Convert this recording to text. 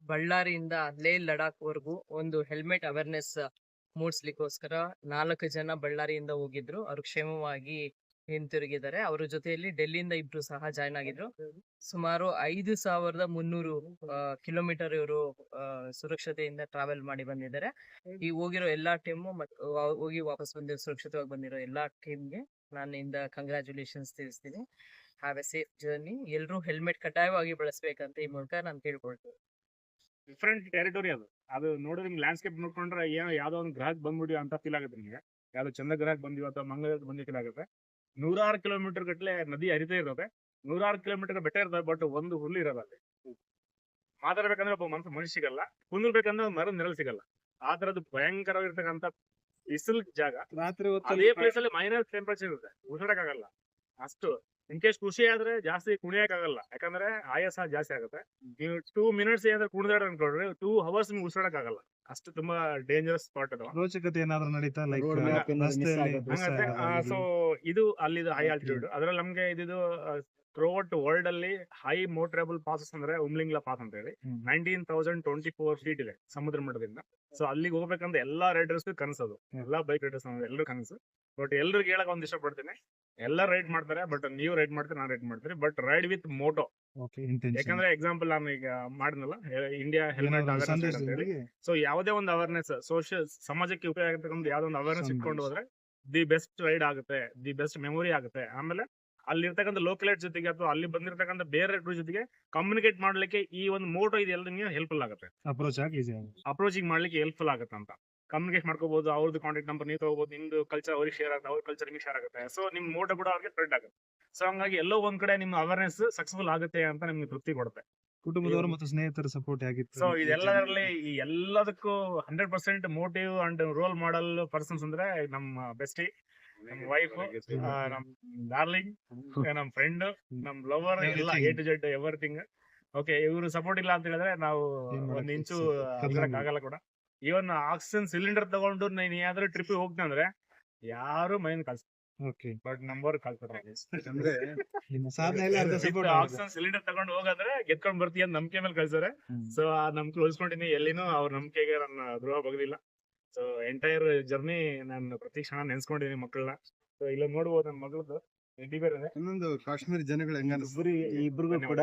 ಬಳ್ಳಾರಿಯಿಂದ ಲೇ ಲಡಾಖ್ ವರೆಗೂ ಒಂದು ಹೆಲ್ಮೆಟ್ ಅವೇರ್ನೆಸ್ ಮೂಡಿಸ್ಲಿಕ್ಕೋಸ್ಕರ 4 ಜನ ಬಳ್ಳಾರಿಯಿಂದ ಹೋಗಿದ್ರು. ಅವರು ಕ್ಷೇಮವಾಗಿ ಹಿಂತಿರುಗಿದ್ದಾರೆ. ಅವರ ಜೊತೆಯಲ್ಲಿ ಡೆಲ್ಲಿಯಿಂದ ಇಬ್ರು ಸಹ ಜಾಯ್ನ್ ಆಗಿದ್ರು. ಸುಮಾರು 5,300 ಕಿಲೋಮೀಟರ್ ಇವರು ಸುರಕ್ಷತೆಯಿಂದ ಟ್ರಾವೆಲ್ ಮಾಡಿ ಬಂದಿದ್ದಾರೆ. ಈ ಹೋಗಿರೋ ಎಲ್ಲಾ ಟೀಮು ಮತ್ತು ಹೋಗಿ ವಾಪಸ್ ಬಂದಿರೋ ಸುರಕ್ಷಿತವಾಗಿ ಬಂದಿರೋ ಎಲ್ಲಾ ಟೀಮ್ಗೆ ನಾನಿಂದ ಕಂಗ್ರಾಚುಲೇಷನ್ಸ್ ತಿಳಿಸ್ತೀನಿ. Have A safe journey. ಎಲ್ರೂ ಹೆಲ್ಮೆಟ್ ಕಡ್ಡಾಯವಾಗಿ ಬಳಸ್ಬೇಕಂತ ಈ ಮೂಲಕ ನಾನು ಕೇಳ್ಕೊಳ್ತೀನಿ. ಡಿಫ್ರೆಂಟ್ ಟೆರಿಟರಿ ಅದು ನೋಡಿದ್ರೆ ನಿಮ್ಗೆ ಲ್ಯಾಂಡ್ಸ್ಕೇಪ್ ನೋಡ್ಕೊಂಡ್ರೆ ಏನೋ ಯಾವ್ದೋ ಒಂದು ಗ್ರಹಕ್ಕೆ ಬಂದ್ಬಿಡಿ ಅಂತ ಫೀಲ್ ಆಗುತ್ತೆ ನಿಮಗೆ. ಯಾವ್ದೋ ಚಂದ್ರ ಗ್ರಹಕ್ಕೆ ಬಂದಿವ ಅಥವಾ ಮಂಗಳೂರಿಗೆ ಬಂದಿ ಫೀಲ್ ಆಗುತ್ತೆ. 106 ಕಿಲೋಮೀಟರ್ ಗಟ್ಟಲೆ ನದಿ ಹರಿತಾ ಇರುತ್ತೆ. 106 ಕಿಲೋಮೀಟರ್ ಬೆಟ್ಟ ಇರ್ತದೆ, ಬಟ್ ಒಂದು ಹುಲ್ಲು ಇರೋದು ಅಲ್ಲಿ. ಮಾತಾಡ್ಬೇಕಂದ್ರೆ ಒಬ್ಬ ಮನುಷ್ಯ ಸಿಗಲ್ಲ, ಕುಂದ್ರಬೇಕಂದ್ರೆ ಒಂದು ಮರದ ನೆರಳು ಸಿಗಲ್ಲ. ಆ ತರದ್ದು ಭಯಂಕರವಾಗಿರ್ತಕ್ಕಂಥ ಬಿಸಿಲು ಜಾಗ. ರಾತ್ರಿ ಅದೇ ಪ್ಲೇಸ್ ಅಲ್ಲಿ ಮೈನಸ್ ಟೆಂಪರೇಚರ್ ಇರುತ್ತೆ, ಉಸಿರಾಡಕ್ಕಾಗಲ್ಲ ಅಷ್ಟು. ಇನ್ ಕೇಸ್ ಖುಷಿ ಆದ್ರೆ ಜಾಸ್ತಿ ಕುಣಿಯಕ್ಕಾಗಲ್ಲ, ಯಾಕಂದ್ರೆ ಆಯಾಸ ಜಾಸ್ತಿ ಆಗುತ್ತೆ. ನೀವು 2 ಮಿನಿಟ್ಸ್ ಏನಾದ್ರು ಕುಣಿದಾಡ ಅನ್ಕೊಂಡ್ರೆ 2 ಅವರ್ಸ್ ನಿಮ್ಗೆ ಉಸಿರಾಡಕ್ಕಾಗಲ್ಲ, ಅಷ್ಟು ತುಂಬಾ ಡೇಂಜರಸ್ ಸ್ಪಾಟ್ ಅದು. ರೋಚಕತೆ ಏನಾದ್ರು ನಡೀತಾ ಲೈಕ್ Road map ಏನಾದ್ರು miss ಆಗೋದು. ಸೊ ಇದು ಅಲ್ಲಿದು ಹೈ ಆಲ್ಟಿಟ್ಯೂಡ್. ಅದ್ರಲ್ಲಿ ನಮ್ಗೆ ಇದು ಥ್ರೂಔಟ್ ವರ್ಲ್ಡ್ ಅಲ್ಲಿ ಹೈ ಮೋಟರಬಲ್ ಪಾಸಸ್ ಅಂದ್ರೆ ಉಮ್ಲಿಂಗ್ಲಾ ಪಾಸ್ ಅಂತ ಹೇಳಿ 19,024 ಫೀಟ್ ಇದೆ ಸಮುದ್ರ ಮಟ್ಟದಿಂದ. ಸೊ ಅಲ್ಲಿಗೆ ಹೋಗ್ಬೇಕಂದ್ರೆ ಎಲ್ಲಾ ರೈಡರ್ಸ್ ಕನಸದು, ಎಲ್ಲಾ ಬೈಕ್ ರೈಡರ್ಸ್ ಎಲ್ಲರೂ ಕನಸು. ಬಟ್ ಎಲ್ರಿಗೆ ಹೇಳಕ್ ಒಂದ್ ಇಷ್ಟಪಡ್ತೀನಿ, ಎಲ್ಲಾ ರೈಡ್ ಮಾಡ್ತಾರೆ, ಬಟ್ ನೀವು ರೈಡ್ ಮಾಡ್ತೀರಿ, ನಾನು ರೈಡ್ ಮಾಡ್ತೀನಿ, ಬಟ್ ರೈಡ್ ವಿತ್ ಮೋಟೋ. ಯಾಕಂದ್ರೆ ಎಕ್ಸಾಂಪಲ್ ನಾನು ಈಗ ಮಾಡಿದ್ನಲ್ಲ ಇಂಡಿಯಾ ಹೆಲ್ಮೆಟ್ ಅವೇರ್ನೆಸ್ ಅಂತ ಹೇಳಿ. ಸೊ ಯಾವುದೇ ಒಂದು ಅವೇರ್ನೆಸ್ ಸೋಷಿಯಲ್ ಸಮಾಜಕ್ಕೆ ಉಪಯೋಗ ಆಗತಕ್ಕಂಥ ಯಾವ್ದೋ ಒಂದು ಅವೇರ್ನೆಸ್ ಇಟ್ಕೊಂಡು ಹೋದ್ರೆ ದಿ ಬೆಸ್ಟ್ ರೈಡ್ ಆಗುತ್ತೆ, ದಿ ಬೆಸ್ಟ್ ಮೆಮೊರಿ ಆಗುತ್ತೆ. ಆಮೇಲೆ ಅಲ್ಲಿ ಇರ್ತಕ್ಕಂಥ ಲೋಕಲೈಟ್ ಜೊತೆಗೆ ಅಥವಾ ಅಲ್ಲಿ ಬಂದಿರತಕ್ಕಂಥ ಬೇರೆ ರೈಡರ್ ಜೊತೆಗೆ ಕಮ್ಯುನಿಕೇಟ್ ಮಾಡ್ಲಿಕ್ಕೆ ಈ ಒಂದು ಮೋಟೋ ಇದೆ ಎಲ್ಲ ಹೆಲ್ಪ್ಫುಲ್ ಆಗುತ್ತೆ. ಅಪ್ರೋಚಿಂಗ್ ಮಾಡ್ಲಿಕ್ಕೆ ಹೆಲ್ಪ್ಫುಲ್ ಆಗುತ್ತೆ ಅಂತ ಕಮ್ಯುನಿಕೇಟ್ ಮಾಡ್ಕೋಬಹುದು. ಅವ್ರದ್ದು ಕಾಂಟ್ಯಾಕ್ಟ್ ನಂಬರ್ ನೀವು ತಗೋಬಹುದು, ನಿಮ್ದು ಕಲ್ಚರ್ ಅವ್ರಿಗೆ ಶೇರ್ ಆಗುತ್ತೆ, ಅವ್ರ ಕಲ್ಚರ್ ನಿಮ್ಗೆ ಶೇರ್ ಆಗುತ್ತೆ. ಸೊ ನಿಮ್ ಮೋಟೋ ಕೂಡ ಅವ್ರಿಗೆ ಸ್ಪ್ರೆಡ್ ಆಗುತ್ತೆ. ಸೊ ಹಂಗಾಗಿ ಎಲ್ಲೋ ಒಂದ್ ಕಡೆ ನಿಮ್ಮ ಅವೇರ್ನೆಸ್ ಸಕ್ಸಸ್ಫುಲ್ ಆಗುತ್ತೆ ಅಂತ ನಿಮ್ಗೆ ತೃಪ್ತಿ ಕೊಡುತ್ತೆ. ಕುಟುಂಬದವರು ಮತ್ತು ಸ್ನೇಹಿತರ ಸಪೋರ್ಟ್ ಆಗಿತ್ತು. ಸೊ ಇದೆಲ್ಲದರಲ್ಲಿ ಈ ಎಲ್ಲದಕ್ಕೂ 100% motive and role model persons ಅಂದ್ರೆ ನಮ್ಮ ಬೆಸ್ಟಿ, ನಮ್ ವೈಫ್, ನಮ್ ಡಾರ್ಲಿಂಗ್, ನಮ್ ಫ್ರೆಂಡ್, ನಮ್ ಲವರ್, ಎಲ್ಲ A to Z everything. Okay, ಇವರು ಸಪೋರ್ಟ್ ಇಲ್ಲ ಅಂತ ಹೇಳಿದ್ರೆ ನಾವು ಒಂದ್ ಇಂಚು ಆಗಲ್ಲ ಕೂಡ. ಇವನ್ ಆಕ್ಸಿಜನ್ ಸಿಲಿಂಡರ್ ತಗೊಂಡು ನೀನ್ ಯಾವ್ದಾದ್ರು ಟ್ರಿಪ್ ಹೋಗ್ತೀನಿ ಅಂದ್ರೆ ಯಾರು ಮೈನ್ ಕಳ್ಸ, ಬಟ್ ನಂಬರ್ ಕಳ್ಸ್ತಾರೆ. ಆಕ್ಸಿಜನ್ ಸಿಲಿಂಡರ್ ತಗೊಂಡು ಹೋಗಂದ್ರೆ ಗೆದ್ಕೊಂಡ್ ಬರ್ತೀಯ ಅಂತ ನಂಬಿಕೆ ಮೇಲೆ ಕಳ್ಸಾರೆ. ಸೊ ಆ ನಂಬಿಕೆ ಉಳಿಸ್ಕೊಂಡಿನಿ, ಎಲ್ಲಿನೂ ಅವ್ರ ನಂಬಿಕೆಗೆ ನನ್ನ ದ್ರೋಹ ಬಗ್ದಿಲ್ಲ. ಸೊ ಎಂಟೈರ್ ಜರ್ನಿ ನಾನು ಪ್ರತಿ ಕ್ಷಣ ನೆನ್ಸ್ಕೊಂಡಿದೀನಿ ಮಕ್ಕಳನ್ನ. ಸೊ ಇಲ್ಲ ನೋಡ್ಬೋದು ನನ್ನ ಮಗಳದ್ದು ಇನ್ನೊಂದು ಕಾಶ್ಮೀರಿ ಜನಗಳು ಹೆಂಗ ಇಬ್ರಿಗೂ ಕೂಡ